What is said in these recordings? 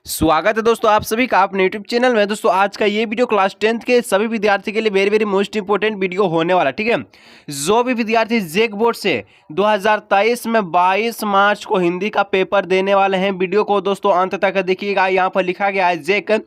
स्वागत है दोस्तों आप सभी का अपने यूट्यूब चैनल में। दोस्तों आज का ये वीडियो क्लास 10th के सभी विद्यार्थी के लिए very very most important video होने वाला, ठीक है। जो भी विद्यार्थी जेक बोर्ड से 2023 में 22 मार्च को हिंदी का पेपर देने वाले हैं, वीडियो को दोस्तों अंत तक देखिएगा। यहाँ पर लिखा गया है जेक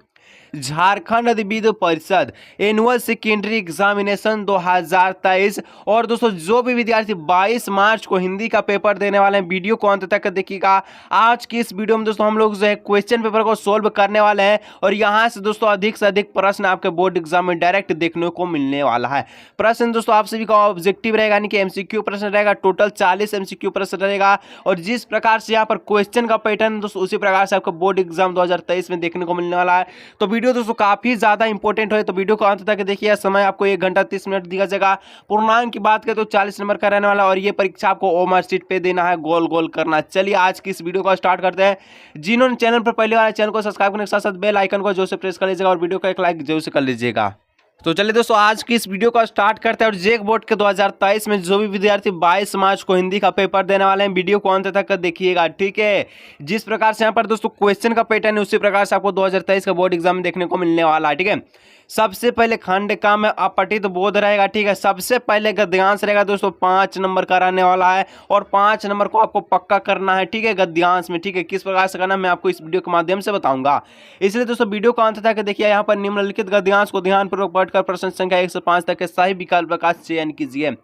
झारखंड अधिविद्य परिषद एनुअल सेकेंडरी एग्जामिनेशन 2023। और दोस्तों जो भी विद्यार्थी 22 मार्च को हिंदी का पेपर देने वाले हैं, वीडियो को अंत तक देखिएगा। आज की इस वीडियो में दोस्तों हम लोग जो है क्वेश्चन पेपर को सोल्व करने वाले हैं और यहां से दोस्तों अधिक से अधिक प्रश्न आपके बोर्ड एग्जाम में डायरेक्ट देखने को मिलने वाला है। प्रश्न दोस्तों आप सभी का ऑब्जेक्टिव रहेगा, यानी कि एमसीक्यू प्रश्न रहेगा। टोटल 40 एमसीक्यू प्रश्न रहेगा और जिस प्रकार से यहाँ पर क्वेश्चन का पैटर्न दोस्तों उसी प्रकार से आपको बोर्ड एग्जाम 2023 में देखने को मिलने वाला है। तो वीडियो दोस्तों काफी ज्यादा इंपॉर्टेंट है, तो वीडियो को अंत तक देखिए। समय आपको 1 घंटा 30 मिनट दिया जाएगा। पूर्णांक की बात करें तो 40 नंबर का रहने वाला और ये परीक्षा आपको ओमर सीट पे देना है, गोल गोल करना। चलिए आज की इस वीडियो को स्टार्ट करते हैं। जिन्होंने चैनल पर पहले वाला चैनल को सब्सक्राइब करने के साथ साथ बेल आइकन को जोर से प्रेस कर लीजिएगा और वीडियो को एक लाइक जरूर से कर लीजिएगा। तो चलिए दोस्तों आज की इस वीडियो को स्टार्ट करते हैं। और जेक बोर्ड के 2023 में जो भी विद्यार्थी 22 मार्च को हिंदी का पेपर देने वाले हैं, वीडियो को अंत तक देखिएगा, ठीक है। जिस प्रकार से यहाँ पर दोस्तों क्वेश्चन का पैटर्न है उसी प्रकार से आपको 2023 का बोर्ड एग्जाम में देखने को मिलने वाला है, ठीक है। सबसे पहले खंड का में अपठित बोध रहेगा, ठीक है। सबसे पहले गद्यांश रहेगा दोस्तों, 5 नंबर का रहने वाला है और 5 नंबर को आपको पक्का करना है, ठीक है, गद्यांश में, ठीक है। किस प्रकार से करना मैं आपको इस वीडियो के माध्यम से बताऊंगा, इसलिए दोस्तों वीडियो को अंत तक देखिए। यहाँ पर निम्नलिखित गद्यांश को ध्यानपूर्वक पढ़कर प्रश्न संख्या 1 से 5 तक के सही विकल्प का चयन कीजिए।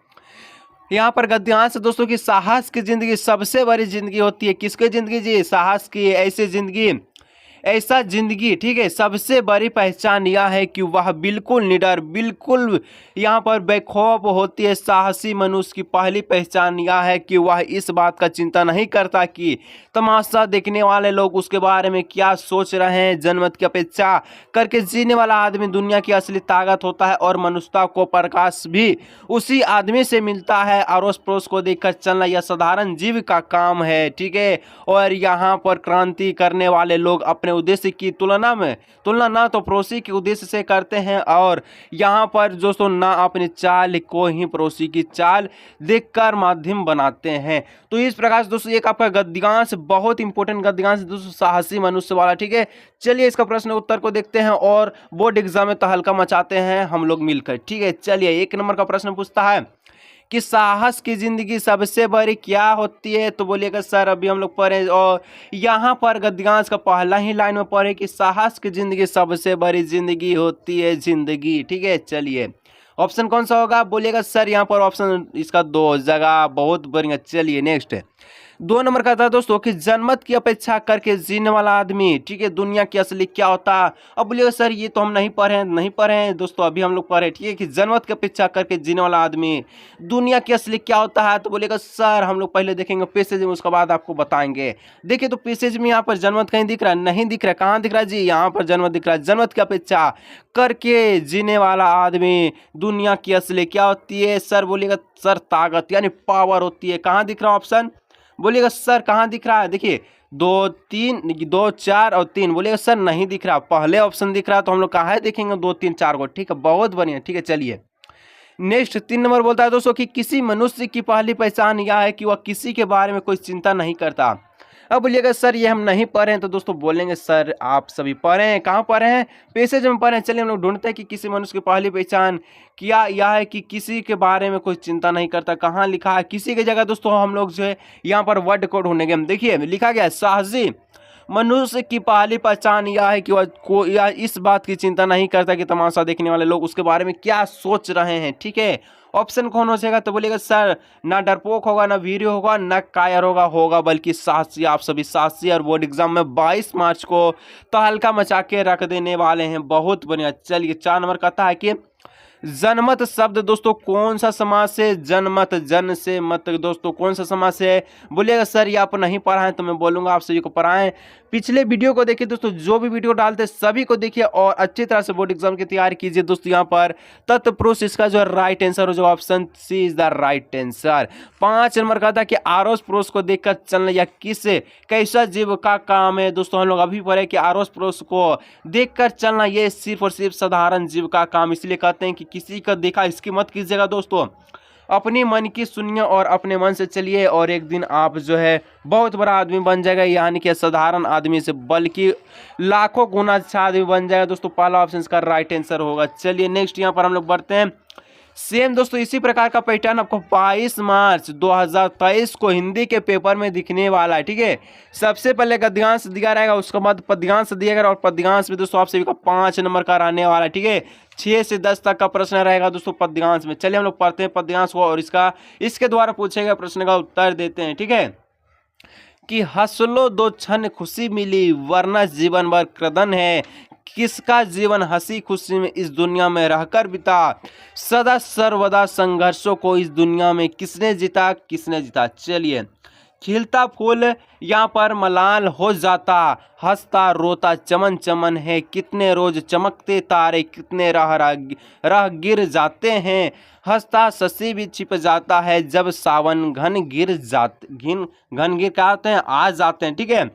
यहाँ पर गद्यांश दोस्तों की साहस की जिंदगी सबसे बड़ी जिंदगी होती है। किसकी जिंदगी जी? साहस की। ऐसी जिंदगी, ऐसा जिंदगी, ठीक है। सबसे बड़ी पहचान यह है कि वह बिल्कुल निडर, बिल्कुल यहाँ पर बेखौफ होती है। साहसी मनुष्य की पहली पहचान यह है कि वह इस बात का चिंता नहीं करता कि तमाशा देखने वाले लोग उसके बारे में क्या सोच रहे हैं। जनमत की अपेक्षा करके जीने वाला आदमी दुनिया की असली ताकत होता है और मनुष्यता को प्रकाश भी उसी आदमी से मिलता है। अड़ोस पड़ोस को देखकर चलना यह साधारण जीव का काम है, ठीक है। और यहाँ पर क्रांति करने वाले लोग अपने उद्देश्य की तुलना ना तो पड़ोसी के उद्देश्य से करते हैं और यहाँ पर दोस्तों ना अपनी चाल को ही पड़ोसी की चाल देखकर माध्यम बनाते हैं। तो इस प्रकार से दोस्तों एक आपका गद्यांश बहुत इंपॉर्टेंट गद्यांश दोस्तों, साहसी मनुष्य वाला, ठीक है। चलिए इसका प्रश्न उत्तर को देखते हैं और बोर्ड एग्जाम में तहलका मचाते हैं हम लोग मिलकर, ठीक है। चलिए 1 नंबर का प्रश्न पूछता है कि साहस की जिंदगी सबसे बड़ी क्या होती है? तो बोलिएगा सर अभी हम लोग पढ़े और यहाँ पर गद्यांश का पहला ही लाइन में पढ़े कि साहस की जिंदगी सबसे बड़ी जिंदगी होती है जिंदगी, ठीक है। चलिए ऑप्शन कौन सा होगा? बोलिएगा सर यहाँ पर ऑप्शन इसका 2 जगह, बहुत बढ़िया। चलिए नेक्स्ट 2 नंबर का था दोस्तों कि जनमत की अपेक्षा करके जीने वाला आदमी, ठीक है, दुनिया की असली क्या होता है? अब बोलिएगा सर ये तो हम नहीं पढ़े हैं दोस्तों, अभी हम लोग पढ़े, ठीक है, कि जनमत की अपेक्षा करके जीने वाला आदमी दुनिया की असली क्या होता है? तो बोलिएगा सर हम लोग पहले देखेंगे पैसेज में, उसके बाद आपको बताएंगे। देखिए तो पैसेज में यहाँ पर जनमत कहीं दिख रहा है? नहीं दिख रहा है। कहाँ दिख रहा है जी? यहाँ पर जनमत दिख रहा है। जनमत की अपेक्षा करके जीने वाला आदमी दुनिया की असली क्या होती है? सर बोलिएगा सर ताकत यानी पावर होती है। कहाँ दिख रहा है ऑप्शन? बोलिएगा सर कहाँ दिख रहा है? देखिए 2 3 2 4 और 3, बोलिएगा सर नहीं दिख रहा। पहले ऑप्शन दिख रहा है तो हम लोग कहाँ है देखेंगे 2 3 4 को, ठीक है, बहुत बढ़िया, ठीक है। चलिए नेक्स्ट 3 नंबर बोलता है दोस्तों कि किसी मनुष्य की पहली पहचान यह है कि वह किसी के बारे में कोई चिंता नहीं करता। अब बोलिएगा सर ये हम नहीं पढ़े हैं, तो दोस्तों बोलेंगे सर आप सभी पढ़े हैं। कहाँ पढ़े हैं? पैसेज में पढ़े हैं। चलिए हम लोग ढूंढते हैं कि किसी मनुष्य की पहली पहचान क्या यह है कि किसी के बारे में कोई चिंता नहीं करता। कहाँ लिखा है? किसी की जगह दोस्तों हम लोग जो है यहाँ पर वर्ड को ढूंढेंगे। देखिए लिखा गया है साहसी मनुष्य की पहली पहचान यह है कि वह यह इस बात की चिंता नहीं करता कि तमाशा देखने वाले लोग उसके बारे में क्या सोच रहे हैं, ठीक है। ऑप्शन कौन हो जाएगा? तो बोलिएगा सर ना डरपोक होगा, ना वीर होगा, ना कायर होगा बल्कि साहसी। आप सभी साहसी और बोर्ड एग्जाम में 22 मार्च को तहलका मचा के रख देने वाले हैं, बहुत बढ़िया। चलिए 4 नंबर कहता है कि जनमत शब्द दोस्तों कौन सा समास से? जनमत, जन से मत दोस्तों कौन सा समास है? बोलिएगा सर ये आप नहीं पढ़ा है तो मैं बोलूंगा आप सभी को पढ़ाएं। पिछले वीडियो को देखिए दोस्तों, जो भी वीडियो डालते सभी को देखिए और अच्छी तरह से बोर्ड एग्जाम की तैयारी कीजिए दोस्तों। यहाँ पर तत्पुरुष इसका जो राइट आंसर हो, जो option C is the right answer. 5 number का था कि आरोस पड़ोस को देखकर चलना या किस कैसा जीव का काम है? दोस्तों हम लोग अभी पढ़े कि आरोस पड़ोस को देखकर चलना ये सिर्फ और सिर्फ साधारण जीव का काम, इसलिए कहते हैं कि किसी का देखा इसकी मत कीजिएगा दोस्तों। अपनी मन की सुनिए और अपने मन से चलिए और एक दिन आप जो है बहुत बड़ा आदमी बन जाएगा, यानी कि साधारण आदमी से बल्कि लाखों गुना अच्छा आदमी बन जाएगा। दोस्तों पहला ऑप्शन इसका राइट आंसर होगा। चलिए नेक्स्ट यहाँ पर हम लोग बढ़ते हैं। सेम दोस्तों इसी प्रकार का पैटर्न आपको 22 मार्च 2023 को हिंदी के पेपर में दिखने वाला है। ठीक है, सबसे पहले गद्यांश दिया रहेगा, उसके बाद पद्यांश दिया गया और पद्यांश में दोस्तों आप सभी का 5 नंबर का रहने वाला है। ठीक है, 6 से 10 तक का प्रश्न रहेगा दोस्तों पद्यांश में। चलिए हम लोग पढ़ते हैं पद्यांश को और इसके द्वारा पूछे गए प्रश्न का उत्तर देते हैं। ठीक है, कि हंस लो दो क्षण खुशी मिली वरना जीवन भर क्रदन है, किसका जीवन हंसी खुशी में इस दुनिया में रहकर बिता, सदा सर्वदा संघर्षों को इस दुनिया में किसने जीता किसने जीता। चलिए, खिलता फूल यहाँ पर मलाल हो जाता, हंसता रोता चमन चमन है, कितने रोज चमकते तारे कितने रह गिर जाते हैं, हंसता शशि भी छिप जाता है जब सावन घन गिर क्या होते हैं आ जाते हैं। ठीक है,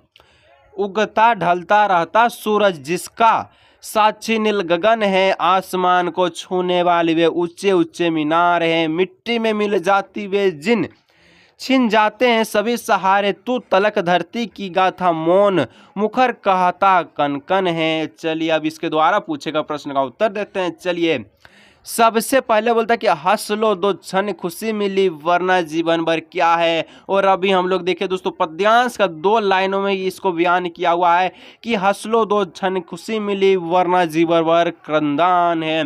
उगता ढलता रहता सूरज जिसका साक्षी नील गगन है, आसमान को छूने वाले वे ऊंचे ऊंचे मीनार हैं, मिट्टी में मिल जाती वे जिन छिन जाते हैं सभी सहारे, तू तलक धरती की गाथा मौन मुखर कहता कन कन है। चलिए अब इसके द्वारा पूछेगा प्रश्न का उत्तर देते हैं। चलिए, सबसे पहले बोलता है कि हंस लो दो क्षण खुशी मिली वरना जीवन भर क्या है। और अभी हम लोग देखें दोस्तों पद्यांश का 2 लाइनों में इसको बयान किया हुआ है कि हंस लो दो क्षण खुशी मिली वरना जीवन भर क्रंदान है।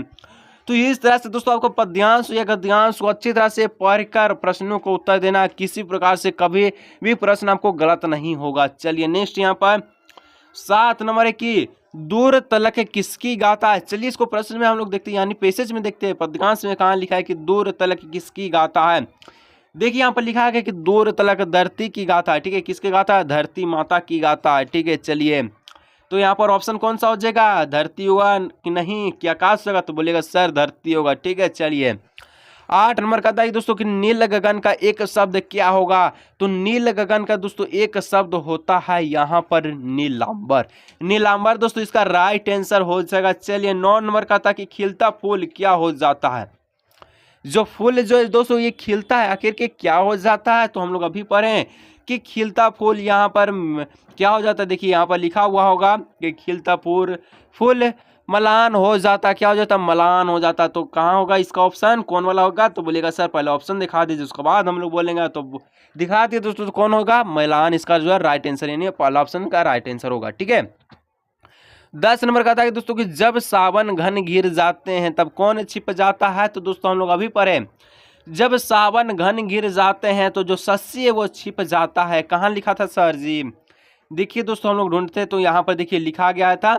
तो इस तरह से दोस्तों आपको पद्यांश या गद्यांश को अच्छी तरह से पढ़कर प्रश्नों को उत्तर देना, किसी प्रकार से कभी भी प्रश्न आपको गलत नहीं होगा। चलिए नेक्स्ट यहाँ पर 7 नंबर है कि दूर तलक किसकी गाता है। चलिए इसको प्रश्न में हम लोग देखते हैं, यानी पैसेज में देखते हैं पद्यांश में कहाँ लिखा है कि दूर तलक किसकी गाता है। देखिए यहाँ पर लिखा है कि दूर तलक धरती की गाता है। ठीक है, किसकी गाता है, धरती माता की गाता है। ठीक है, चलिए तो यहाँ पर ऑप्शन कौन सा हो जाएगा, धरती होगा कि नहीं कि आकाश होगा, तो बोलेगा सर धरती होगा। ठीक है, चलिए 8 नंबर का है दोस्तों कि नील गगन का एक शब्द क्या होगा। तो नील गगन का दोस्तों एक शब्द होता है यहाँ पर नीलांबर। नीलांबर दोस्तों इसका राइट आंसर हो जाएगा। चलिए 9 नंबर का था कि खिलता फूल क्या हो जाता है। जो फूल जो दोस्तों ये खिलता है आखिर के क्या हो जाता है, तो हम लोग अभी पढ़े कि खिलता फूल यहाँ पर क्या हो जाता है। देखिए यहाँ पर लिखा हुआ होगा कि खिलता फूल मलान हो जाता, क्या हो जाता, मलान हो जाता। तो कहाँ होगा इसका ऑप्शन, कौन वाला होगा, तो बोलेगा सर पहले ऑप्शन दिखा दीजिए, उसके बाद हम लोग बोलेंगे। तो दिखा दिए दोस्तों, तो कौन होगा, मलान इसका जो है राइट आंसर, यानी पहला ऑप्शन का राइट आंसर होगा। ठीक है, 10 नंबर का था कि दोस्तों कि जब सावन घन घिर जाते हैं तब कौन छिप जाता है। तो दोस्तों हम लोग अभी पढ़े, जब सावन घन घिर जाते हैं तो जो शशि है वो छिप जाता है। कहाँ लिखा था सर जी, देखिए दोस्तों हम लोग ढूंढते तो यहाँ पर देखिए लिखा गया था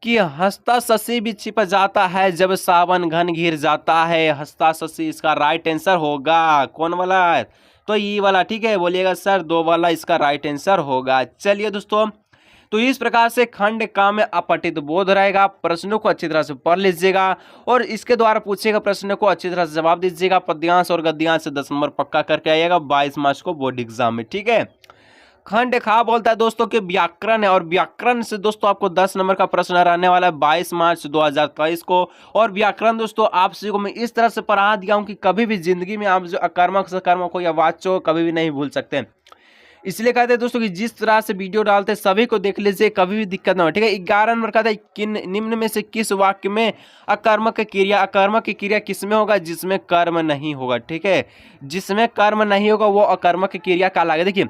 कि हंसता शशि भी छिप जाता है जब सावन घन घिर जाता है। हंसता शशि इसका राइट आंसर होगा। कौन वाला है, तो ये वाला। ठीक है, बोलिएगा सर 2 वाला इसका राइट आंसर होगा। चलिए दोस्तों, तो इस प्रकार से खंड का में अपठित बोध रहेगा। प्रश्नों को अच्छी तरह से पढ़ लीजिएगा और इसके द्वारा पूछेगा प्रश्न को अच्छी तरह से जवाब दीजिएगा। पद्यांश और गद्यांश से 10 नंबर पक्का करके आइएगा 22 मार्च को बोर्ड एग्जाम में। ठीक है, खंड खा बोलता है दोस्तों कि व्याकरण है, और व्याकरण से दोस्तों आपको 10 नंबर का प्रश्न रहने वाला है 22 मार्च 2023 को। और व्याकरण दोस्तों आप सभी को मैं इस तरह से पढ़ा दिया हूं कि कभी भी जिंदगी में आप जो अकर्मक सकर्मक को या वाच्य को कभी भी नहीं भूल सकते। इसलिए कहते हैं दोस्तों कि जिस तरह से वीडियो डालते हैं सभी को देख लीजिए, कभी भी दिक्कत ना हो। ठीक है, 11 नंबर कहता है किन निम्न में से किस वाक्य में अकर्मक क्रिया, अकर्मक की क्रिया किसमें होगा, जिसमें कर्म नहीं होगा। ठीक है, जिसमें कर्म नहीं होगा वो अकर्मक क्रिया कहलाएगा। देखिए,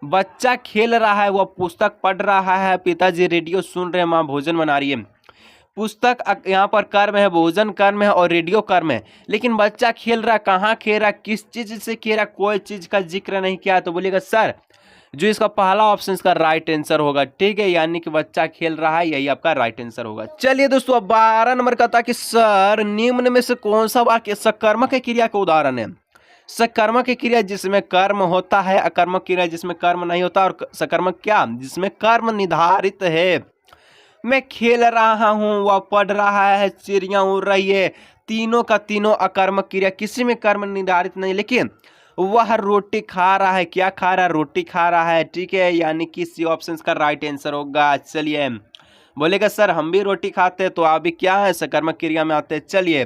बच्चा खेल रहा है, वह पुस्तक पढ़ रहा है, पिताजी रेडियो सुन रहे हैं, माँ भोजन बना रही है। पुस्तक यहाँ पर कर्म है, भोजन कर्म है और रेडियो कर्म है। लेकिन बच्चा खेल रहा, कहाँ खेल रहा, किस चीज से खेल रहा, कोई चीज का जिक्र नहीं किया। तो बोलिएगा सर जो इसका पहला ऑप्शन इसका राइट आंसर होगा। ठीक है, यानी कि बच्चा खेल रहा है, यही आपका राइट आंसर होगा। चलिए दोस्तों, अब 12 नंबर का था कि सर निम्न में से कौन सा वाक्य सकर्मक क्रिया का उदाहरण है। सकर्मक क्रिया जिसमें कर्म होता है, अकर्मक क्रिया जिसमें कर्म नहीं होता, और सकर्मक क्या जिसमें कर्म निर्धारित है। मैं खेल रहा हूँ, वह पढ़ रहा है, चिड़िया उड़ रही है, तीनों का तीनों अकर्मक क्रिया, किसी में कर्म निर्धारित नहीं। लेकिन वह रोटी खा रहा है, क्या खा रहा है, रोटी खा रहा है। ठीक है, यानी कि सी ऑप्शन का राइट आंसर होगा। चलिए बोलेगा सर हम भी रोटी खाते हैं, तो आप भी क्या है सकर्मक क्रिया में आते हैं। चलिए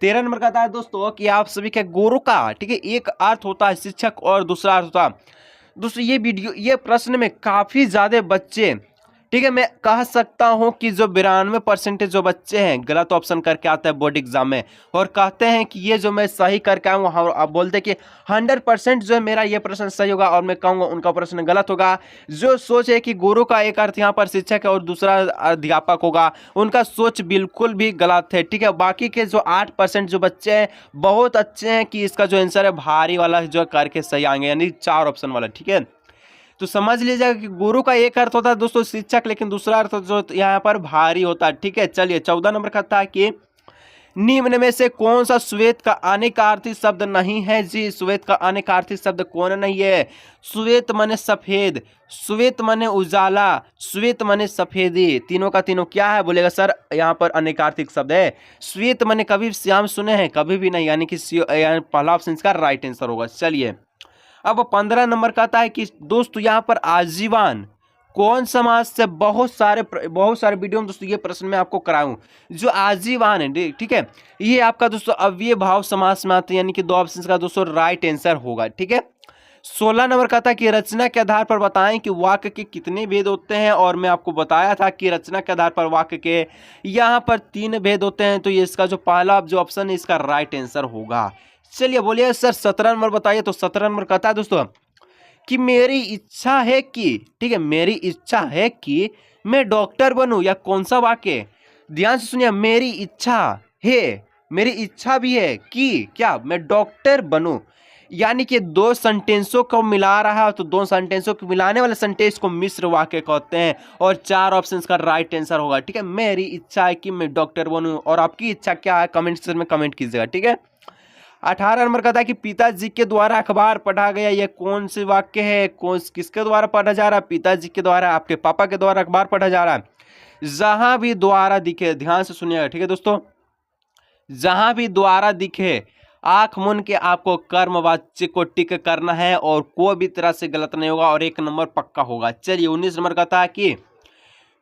13 नंबर का आता है दोस्तों कि आप सभी के गुरु का, ठीक है, एक अर्थ होता है शिक्षक और दूसरा अर्थ होता है। दोस्तों ये प्रश्न में काफी ज्यादा बच्चे, ठीक है, मैं कह सकता हूं कि जो 92% जो बच्चे हैं गलत ऑप्शन करके आते हैं बोर्ड एग्जाम में, और कहते हैं कि ये जो मैं सही करके आऊँ, आप बोलते हैं कि 100% जो है मेरा ये प्रश्न सही होगा, और मैं कहूँगा उनका प्रश्न गलत होगा। जो सोच है कि गुरु का एक अर्थ यहाँ पर शिक्षक है और दूसरा अध्यापक होगा, उनका सोच बिल्कुल भी गलत है, ठीक है। बाकी के जो 8% जो बच्चे हैं बहुत अच्छे हैं कि इसका जो आंसर है भारी वाला जो करके सही आएंगे, यानी 4 ऑप्शन वाला, ठीक है। तो समझ लीजिएगा कि गुरु का एक अर्थ होता है दोस्तों शिक्षक, लेकिन दूसरा अर्थ जो यहाँ पर भारी होता है, ठीक है। चलिए 14 नंबर का था कि निम्न में से कौन सा श्वेत का अनेकार्थी शब्द नहीं है। जी, श्वेत का अनेकार्थी शब्द कौन नहीं है? श्वेत माने सफेद, श्वेत माने उजाला, श्वेत माने सफेदी, तीनों का तीनों क्या है? बोलेगा सर यहाँ पर अनेकार्थिक शब्द है। श्वेत माने कभी श्याम सुने हैं? कभी भी नहीं, यानी कि पहला ऑप्शन इसका राइट आंसर होगा। चलिए अब 15 नंबर का आता है कि दोस्तों यहाँ पर आजीवन कौन समास से, बहुत सारे वीडियो में दोस्तों ये प्रश्न मैं आपको कराऊं। जो आजीवन है, ठीक है, ये आपका दोस्तों अव्यय भाव समास में आते हैं, यानी कि 2 ऑप्शन का दोस्तों राइट आंसर होगा, ठीक है। 16 नंबर का था कि रचना के आधार पर बताएं कि वाक्य के कितने भेद होते हैं, और मैं आपको बताया था कि रचना के आधार पर वाक्य के यहाँ पर 3 भेद होते हैं, तो ये इसका जो पहला जो ऑप्शन है इसका राइट आंसर होगा। चलिए बोलिए सर 17 नंबर बताइए। तो 17 नंबर कहता है दोस्तों कि मेरी इच्छा है कि, ठीक है, मेरी इच्छा है कि मैं डॉक्टर बनूं, या कौन सा वाक्य? ध्यान से सुनिए, मेरी इच्छा है, मेरी इच्छा भी है कि क्या मैं डॉक्टर बनूं, यानी कि 2 सेंटेंसों को मिला रहा है, तो 2 सेंटेंसों को मिलाने वाले सेंटेंस को मिश्र वाक्य कहते हैं, और 4 ऑप्शन का राइट आंसर होगा, ठीक है। मेरी इच्छा है कि मैं डॉक्टर बनूं, और आपकी इच्छा क्या है कमेंट सेक्शन में कमेंट कीजिएगा, ठीक है। 18 नंबर का था कि पिताजी के द्वारा अखबार पढ़ा गया, यह कौन से वाक्य है? किसके द्वारा पढ़ा जा रहा है? पिताजी के द्वारा, आपके पापा के द्वारा अखबार पढ़ा जा रहा है। जहां भी द्वारा दिखे, ध्यान से सुनिएगा, ठीक है दोस्तों, जहां भी द्वारा दिखे आंख मूंद के आपको कर्मवाच्य को टिक करना है, और कोई भी तरह से गलत नहीं होगा, और 1 नंबर पक्का होगा। चलिए 19 नंबर का था कि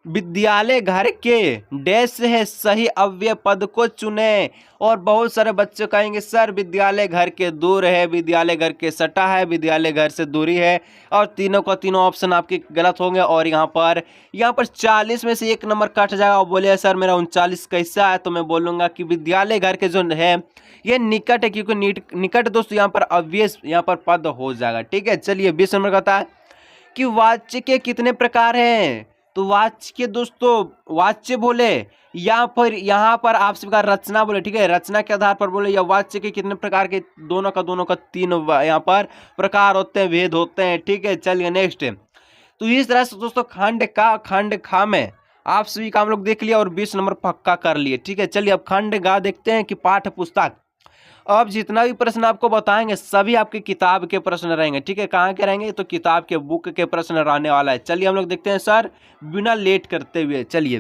विद्यालय घर के डैश है सही अव्यय पद को चुने, और बहुत सारे बच्चे कहेंगे सर विद्यालय घर के दूर है, विद्यालय घर के सटा है, विद्यालय घर से दूरी है, और तीनों का तीनों ऑप्शन आपके गलत होंगे, और यहाँ पर 40 में से 1 नंबर कट जाएगा। और बोले सर मेरा 39 कैसा है? तो मैं बोलूँगा कि विद्यालय घर के जो है ये निकट है, क्योंकि निकट दोस्तों यहाँ पर अव्यय यहाँ पर पद हो जाएगा, ठीक है। चलिए 20 नंबर का था कि वाच्य के कितने प्रकार हैं? तो वाच्य के दोस्तों वाच्य बोले, यहाँ पर आप सबका रचना बोले, ठीक है, रचना के आधार पर बोले, या वाच्य के कितने प्रकार के? दोनों का 3 यहाँ पर प्रकार होते हैं, भेद होते हैं, ठीक है। चलिए नेक्स्ट। तो इस तरह से दोस्तों खंड खा में आप सभी का हम लोग देख लिया, और 20 नंबर पक्का कर लिए, ठीक है। चलिए अब खंड गा देखते हैं कि पाठ्य पुस्तक। अब जितना भी प्रश्न आपको बताएंगे सभी आपकी किताब के प्रश्न रहेंगे, ठीक है। कहाँ के रहेंगे? तो किताब के बुक के प्रश्न रहने वाला है। चलिए हम लोग देखते हैं सर बिना लेट करते हुए। चलिए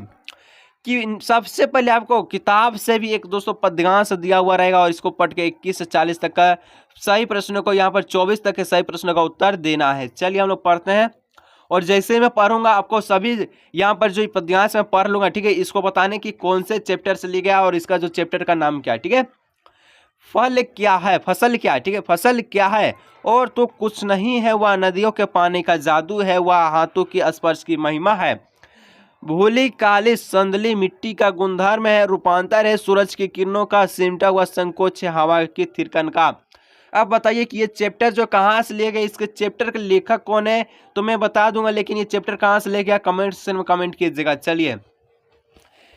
कि सबसे पहले आपको किताब से भी एक दोस्तों पद्यांश दिया हुआ रहेगा, और इसको पढ़ के 21 से 40 तक का सही प्रश्नों को, यहाँ पर 24 तक के सही प्रश्नों का उत्तर देना है। चलिए हम लोग पढ़ते हैं, और जैसे मैं पढ़ूंगा आपको सभी यहाँ पर जो पद्यांश मैं पढ़ लूंगा, ठीक है, इसको बताने की कौन से चैप्टर से लिया गया और इसका जो चैप्टर का नाम क्या है, ठीक है। फल क्या है? फसल क्या है? ठीक है, फसल क्या है? और तो कुछ नहीं है, वह नदियों के पानी का जादू है, वह हाथों की स्पर्श की महिमा है, भूली काली संदली मिट्टी का गुणधर्म है, रूपांतर है सूरज की किरणों का, सिमटा हुआ संकोच है हवा की थिरकन का। अब बताइए कि ये चैप्टर जो कहाँ से लिए गए, इसके चैप्टर के लेखक कौन है? तो मैं बता दूंगा, लेकिन ये चैप्टर कहाँ से ले गया कमेंट सेक्शन में कमेंट कीजिएगा। चलिए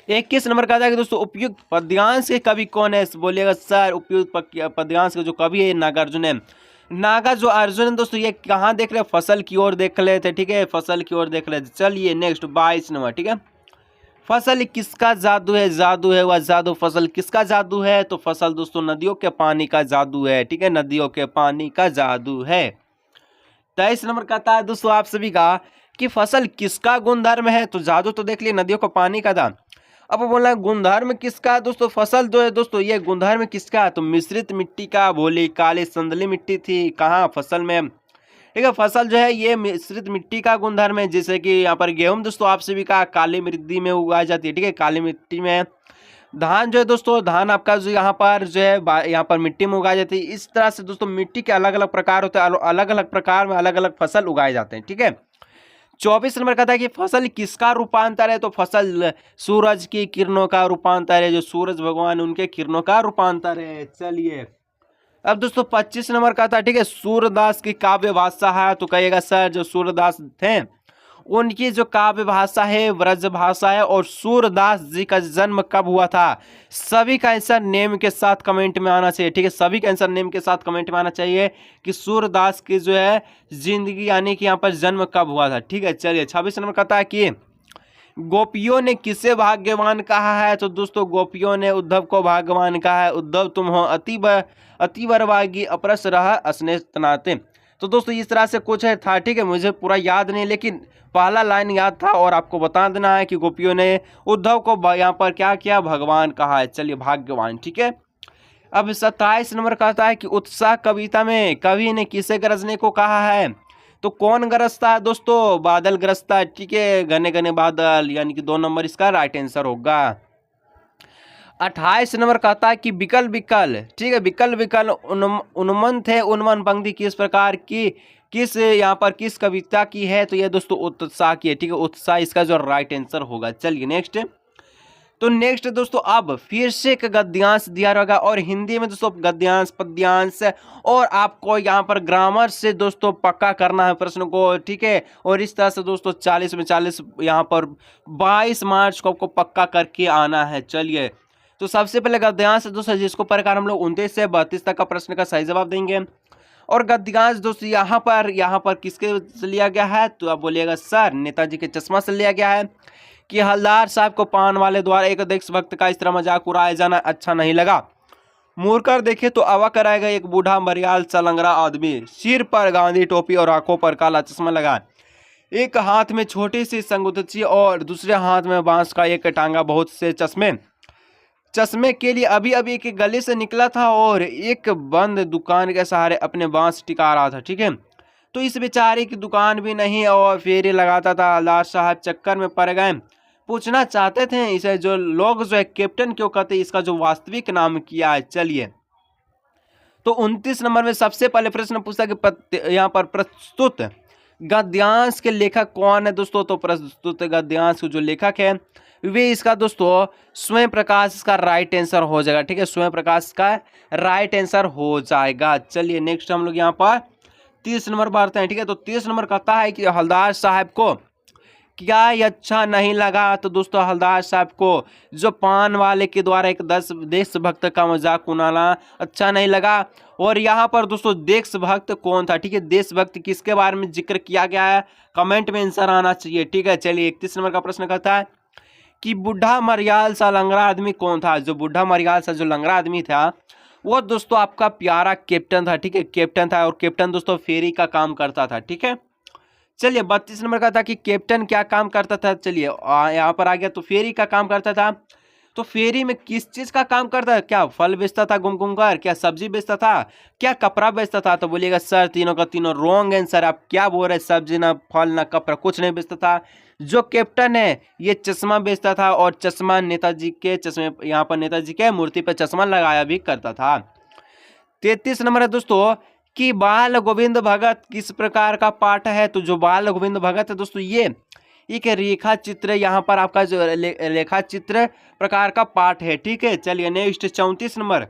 21 नंबर का था कि दोस्तों उपयुक्त पद्यांश के कवि कौन है? बोलिएगा सर उपयुक्त पद्यांश के जो कवि है नागार्जुन है। नागार्जुन है दोस्तों, ये कहाँ देख रहे हैं? फसल की ओर देख रहे थे, ठीक है, फसल की ओर देख रहे थे। चलिए नेक्स्ट 22 नंबर, ठीक है, फसल किसका जादू है? जादू है वह जादू, फसल किसका जादू है? तो फसल दोस्तों नदियों के पानी का जादू है, ठीक है, नदियों के पानी का जादू है। 23 नंबर कहता है दोस्तों आप सभी का कि फसल किसका गुणधर्म है? तो जादू तो देख लिए, नदियों का पानी का था, अब बोला गुणधर्म किसका है? दोस्तों फसल जो है दोस्तों ये गुणधर्म किसका है? तो मिश्रित मिट्टी का, भोली काली संदली मिट्टी थी कहाँ? फसल में, ठीक है। फसल जो है ये मिश्रित मिट्टी का गुणधर्म है, जैसे कि यहाँ पर गेहूं दोस्तों आप सभी का काली मृद्धि में उगाई जाती है, ठीक है, काली मिट्टी में। धान जो है दोस्तों, धान आपका जो यहाँ पर जो है यहाँ पर मिट्टी में उगाई जाती है। इस तरह से दोस्तों मिट्टी के अलग अलग प्रकार होते हैं, अलग अलग प्रकार में अलग अलग फसल उगाए जाते हैं, ठीक है। 24 नंबर कहता है कि फसल किसका रूपांतर है, तो फसल सूरज की किरणों का रूपांतर है, जो सूरज भगवान उनके किरणों का रूपांतर है। चलिए अब दोस्तों 25 नंबर का था, ठीक है, सूरदास की काव्य भाषा है, तो कहिएगा सर जो सूरदास थे उनकी जो काव्य भाषा है ब्रज भाषा है। और सूरदास जी का जन्म कब हुआ था, सभी का आंसर नेम के साथ कमेंट में आना चाहिए, ठीक है, सभी का आंसर नेम के साथ कमेंट में आना चाहिए कि सूरदास की जो है जिंदगी यानी कि यहाँ पर जन्म कब हुआ था, ठीक है। चलिए 26 नंबर कहता है कि गोपियों ने किसे भाग्यवान कहा है, तो दोस्तों गोपियों ने उद्धव को भाग्यवान कहा है। उद्धव तुम हो अति वरवागी अपरस रहा असने तनाते। तो दोस्तों इस तरह से कुछ है था, ठीक है, मुझे पूरा याद नहीं, लेकिन पहला लाइन याद था और आपको बता देना है कि गोपियों ने उद्धव को यहाँ पर क्या किया, भगवान कहा है। चलिए भाग्यवान, ठीक है। अब 27 नंबर कहता है कि उत्साह कविता में कवि ने किसे गरजने को कहा है, तो कौन गरजता है दोस्तों, बादल गरजता है, ठीक है, घने घने बादल, यानी कि 2 नंबर इसका राइट आंसर होगा। 28 नंबर कहता है कि विकल विकल, ठीक है, विकल विकल उन्मन थे, उन्मन पंक्ति किस प्रकार की, किस यहाँ पर किस कविता की है, तो ये दोस्तों उत्साह की है, ठीक है, उत्साह इसका जो राइट आंसर होगा। चलिए नेक्स्ट, तो नेक्स्ट दोस्तों अब फिर से एक गद्यांश दिया रहेगा और हिंदी में दोस्तों गद्यांश पद्यांश, और आपको यहाँ पर ग्रामर से दोस्तों पक्का करना है प्रश्न को, ठीक है। और इस तरह से दोस्तों 40 में 40 यहाँ पर 22 मार्च को आपको पक्का करके आना है। चलिए तो सबसे पहले गद्यांश दोस्तों जिसको प्रकार हम लोग 29 से 32 तक का प्रश्न का सही जवाब देंगे। और गद्यांश दोस्तों यहाँ पर किसके से लिया गया है, तो आप बोलिएगा सर नेताजी के चश्मा से लिया गया है कि हलदार साहब को पान वाले द्वारा एक देशभक्त का इस तरह मजाक उड़ाया जाना अच्छा नहीं लगा। मुड़कर देखे तो अवा कराएगा एक बूढ़ा मरियाल सा लंगड़ा आदमी, सिर पर गांधी टोपी और आंखों पर काला चश्मा लगा, एक हाथ में छोटी सी संगुतची और दूसरे हाथ में बांस का एक टांगा, बहुत से चश्मे के लिए अभी अभी एक गली से निकला था और एक बंद दुकान के सहारे अपने बांस टिका रहा था, ठीक है। तो इस बेचारे की दुकान भी नहीं और फेरी लगाता था। हलदार साहब चक्कर में पड़ गए, पूछना चाहते थे इसे जो लोग जो है कैप्टन क्यों कहते, इसका जो वास्तविक नाम किया है। चलिए तो 29 नंबर में सबसे पहले प्रश्न पूछा कि यहाँ पर प्रस्तुत गद्यांश के लेखक कौन है दोस्तों, तो प्रस्तुत गद्यांश जो लेखक है वे इसका दोस्तों स्वयं प्रकाश इसका राइट आंसर हो जाएगा, ठीक है, स्वयं प्रकाश का राइट आंसर हो जाएगा। चलिए नेक्स्ट हम लोग यहाँ पर 30 नंबर बढ़ते हैं, ठीक है। तो 30 नंबर कहता है कि हलदार साहब को क्या ये अच्छा नहीं लगा, तो दोस्तों हलदार साहब को जो पान वाले के द्वारा एक देशभक्त का मजाक उड़ाना अच्छा नहीं लगा। और यहाँ पर दोस्तों देशभक्त कौन था, ठीक है, देशभक्त किसके बारे में जिक्र किया गया है, कमेंट में आंसर आना चाहिए, ठीक है। चलिए 31 नंबर का प्रश्न कहता है कि बूढ़ा मरियाल सा लंगड़ा आदमी कौन था, जो बूढ़ा मरियाल सा जो लंगड़ा आदमी था वो दोस्तों आपका प्यारा कैप्टन था, ठीक है, कैप्टन था। और कैप्टन दोस्तों फेरी का काम करता था, ठीक है। चलिए 32 नंबर का था कि कैप्टन क्या काम करता था, चलिए यहाँ पर आ गया, तो फेरी का काम करता था। तो फेरी में किस चीज का काम करता है, क्या फल बेचता था घूम घूम कर, क्या सब्जी बेचता था, क्या कपड़ा बेचता था, तो बोलिएगा सर तीनों का तीनों रॉन्ग आंसर, आप क्या बोल रहे हैं, सब्जी ना फल ना कपड़ा कुछ नहीं बेचता था। जो कैप्टन है ये चश्मा बेचता था और चश्मा नेताजी के चश्मे, यहाँ पर नेताजी के मूर्ति पर चश्मा लगाया भी करता था। 33 नंबर है दोस्तों कि बाल गोविंद भगत किस प्रकार का पाठ है, तो जो बाल गोविंद भगत है दोस्तों ये एक रेखा चित्र, यहाँ पर आपका जो रेखा चित्र प्रकार का पाठ है, ठीक है। चलिए नेक्स्ट 34 नंबर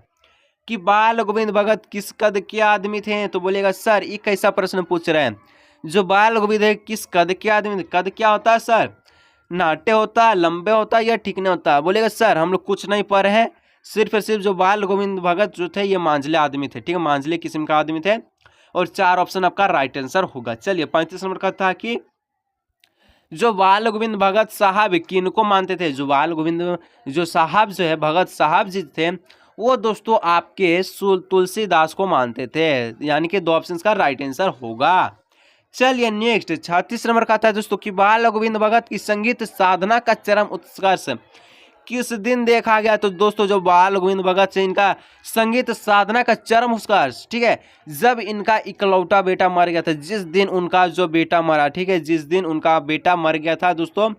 कि बाल गोविंद भगत किस कद के आदमी थे, तो बोलेगा सर ये कैसा प्रश्न पूछ रहे हैं, जो बाल गोविंद है किस कद के आदमी, कद क्या होता है सर, नाटे होता है, लंबे होता है या ठीकने होता है, बोलेगा सर हम लोग कुछ नहीं पढ़े हैं, सिर्फ और सिर्फ जो बाल गोविंद भगत जो थे ये मांझले आदमी थे, ठीक है, मांझले किस्म का आदमी थे। और 4 ऑप्शन आपका राइट आंसर होगा। चलिए 35 नंबर का था कि जो बाल गोविंद भगत साहब किनको मानते थे, जो बाल गोविंद जो साहब जो है भगत साहब जी थे वो दोस्तों आपके तुलसीदास को मानते थे, यानी कि 2 ऑप्शन का राइट आंसर होगा। चलिए नेक्स्ट 36 नंबर का था दोस्तों कि बाल गोविंद भगत की संगीत साधना का चरम उत्कर्ष किस दिन देखा गया? तो दोस्तों जो बाल गोविंद भगत सिंह इनका संगीत साधना का चरम उत्कर्ष, ठीक है, जब इनका इकलौता बेटा मर गया था, जिस दिन उनका जो बेटा मरा, ठीक है, जिस दिन उनका बेटा मर गया था दोस्तों,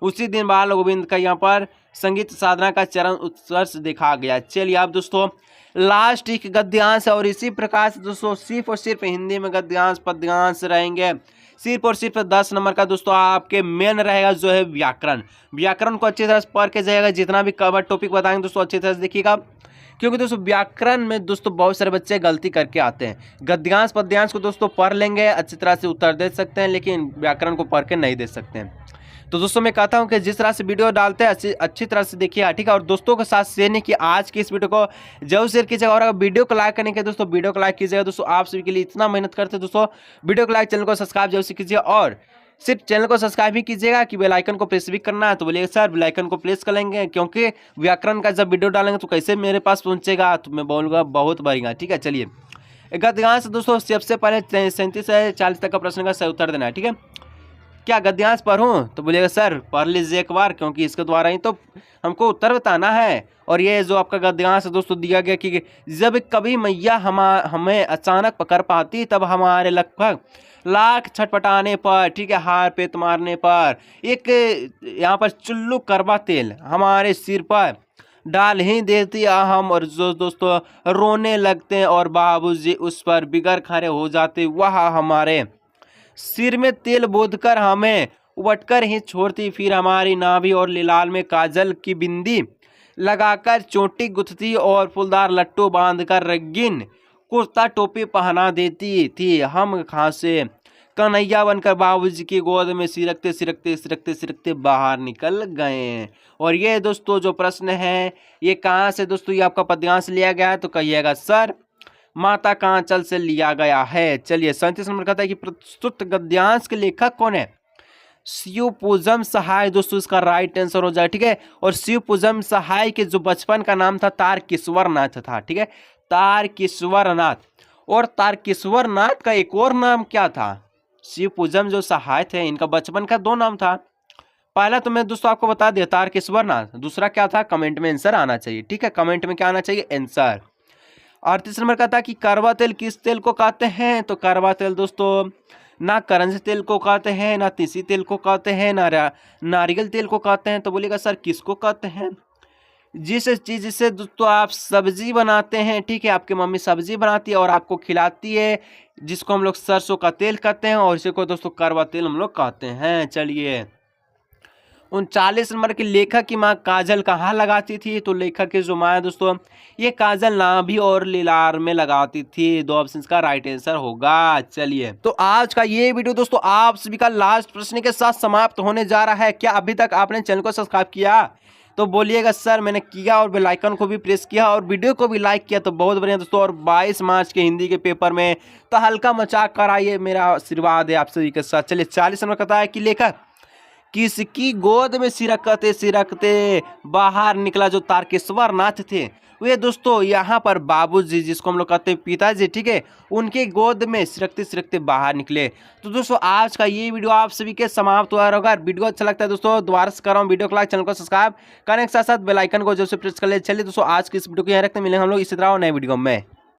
उसी दिन बाल गोविंद का यहाँ पर संगीत साधना का चरम उत्कर्ष देखा गया। चलिए अब दोस्तों लास्ट एक गद्यांश है और इसी प्रकार से दोस्तों सिर्फ और सिर्फ हिंदी में गद्यांश पद्यांश रहेंगे। सिर्फ और सिर्फ 10 नंबर का दोस्तों आपके मेन रहेगा जो है व्याकरण। व्याकरण को अच्छी तरह से पढ़ के जाएगा, जितना भी कवर टॉपिक बताएंगे दोस्तों अच्छी तरह से देखिएगा, क्योंकि दोस्तों व्याकरण में दोस्तों बहुत सारे बच्चे गलती करके आते हैं। गद्यांश पद्यांश को दोस्तों पढ़ लेंगे, अच्छी तरह से उत्तर दे सकते हैं, लेकिन व्याकरण को पढ़ के नहीं दे सकते हैं। तो दोस्तों मैं कहता हूं कि जिस तरह से वीडियो डालते हैं अच्छी तरह से देखिए, ठीक है, और दोस्तों के साथ शेयर नहीं किया आज की इस वीडियो को जरूर शेयर कीजिएगा। और अगर वीडियो को लाइक करने के दोस्तों वीडियो को लाइक कीजिएगा। दोस्तों आप सभी के लिए इतना मेहनत करते हैं दोस्तों, वीडियो को लाइक, चैनल को सब्सक्राइब जरूर से कीजिएगा और सिर्फ चैनल को सब्सक्राइब ही कीजिएगा कि बेल आइकन को प्रेस भी करना है। तो बोलिएगा सर बेल आइकन को प्रेस कर लेंगे, क्योंकि व्याकरण का जब वीडियो डालेंगे तो कैसे मेरे पास पहुंचेगा, तो मैं बोलूँगा बहुत बढ़िया, ठीक है। चलिए गद्यांश दोस्तों सबसे पहले 37 से 40 तक का प्रश्न का सही उत्तर देना है, ठीक है। क्या गद्यांश पढ़ूं? तो बोलिएगा सर पढ़ लीजिए एक बार, क्योंकि इसके द्वारा ही तो हमको उत्तर बताना है। और ये जो आपका गद्यांश दोस्तों दिया गया कि जब कभी मैया हमें अचानक पकड़ पाती, तब हमारे लगभग लाख छटपटाने पर, ठीक है, हार पेट मारने पर एक यहाँ पर चुल्लू करवा तेल हमारे सिर पर डाल ही देती हम, और जो दोस्तों रोने लगते हैं और बाबूजी उस पर बिगड़ खड़े हो जाते, वह हमारे सिर में तेल बोधकर हमें उबटकर ही छोड़ती, फिर हमारी नाभि और लिलाल में काजल की बिंदी लगाकर चोटी गुथती और फूलदार लट्टू बांधकर रंगीन कुर्ता टोपी पहना देती थी। हम खांसे कन्हैया बनकर बाबूजी की गोद में सिरकते सिरकते सिरकते सिरकते बाहर निकल गए। और ये दोस्तों जो प्रश्न है ये कहाँ से दोस्तों, ये आपका पद्यांश लिया गया है? तो कहिएगा सर माता कांचल से लिया गया है। चलिए 37 नंबर कहता है कि प्रस्तुत गद्यांश के लेखक कौन है? शिवपूजम सहाय दोस्तों इसका राइट आंसर हो जाए, ठीक है। और शिवपूजम सहाय के जो बचपन का नाम था तारकेश्वर नाथ था, ठीक है, तारकेश्वर नाथ। और तारकेश्वर नाथ का एक और नाम क्या था? शिवपूजम जो सहाय थे इनका बचपन का 2 नाम था। पहला तो मैं दोस्तों आपको बता दिया तारकेश्वर नाथ, दूसरा क्या था? कमेंट में आंसर आना चाहिए, ठीक है, कमेंट में क्या आना चाहिए? आंसर। 38 नंबर का था कि करवा तेल किस तेल को कहते हैं? तो करवा तेल दोस्तों ना करंज तेल को कहते हैं, ना तीसी तेल को कहते हैं, ना नारियल तेल को कहते हैं। तो बोलिएगा सर किसको कहते हैं? जिस चीज़ से दोस्तों आप सब्जी बनाते हैं, ठीक है, आपकी मम्मी सब्जी बनाती है और आपको खिलाती है, जिसको हम लोग सरसों का तेल कहते हैं, और इसी को दोस्तों करवा तेल हम लोग कहते हैं। चलिए 39 नंबर के लेखक की माँ काजल कहाँ लगाती थी? तो लेखक की जो माँ है दोस्तों ये काजल नाभि और लीलार में लगाती थी। 2 ऑप्शन का राइट आंसर होगा। चलिए तो आज का ये वीडियो दोस्तों आप सभी का लास्ट प्रश्न के साथ समाप्त होने जा रहा है। क्या अभी तक आपने चैनल को सब्सक्राइब किया? तो बोलिएगा सर मैंने किया, और बेल आइकन को भी प्रेस किया और वीडियो को भी लाइक किया, तो बहुत बढ़िया दोस्तों। और 22 मार्च के हिंदी के पेपर में तो हल्का मचाक कराइए, मेरा आशीर्वाद है आप सभी के साथ। चलिए 40 नंबर कहता है कि लेखक किसकी गोद में सिरकते सिरकते बाहर निकला? जो तारकेश्वर नाथ थे वे दोस्तों यहाँ पर बाबूजी, जिसको हम लोग कहते हैं पिताजी, ठीक है, उनके गोद में सिरकते सिरकते बाहर निकले। तो दोस्तों आज का ये वीडियो आप सभी के समाप्त हुआ होगा। वीडियो अच्छा लगता है दोस्तों दोबारा से कर रहा हूँ, वीडियो को लाइक, चैनल को सब्सक्राइब करने के साथ साथ बेल आइकन को जरूर से प्रेस कर ले। चलिए दोस्तों आज की इस वीडियो को यहाँ रखते मिलेंगे हम लोग इसी तरह नए वीडियो में।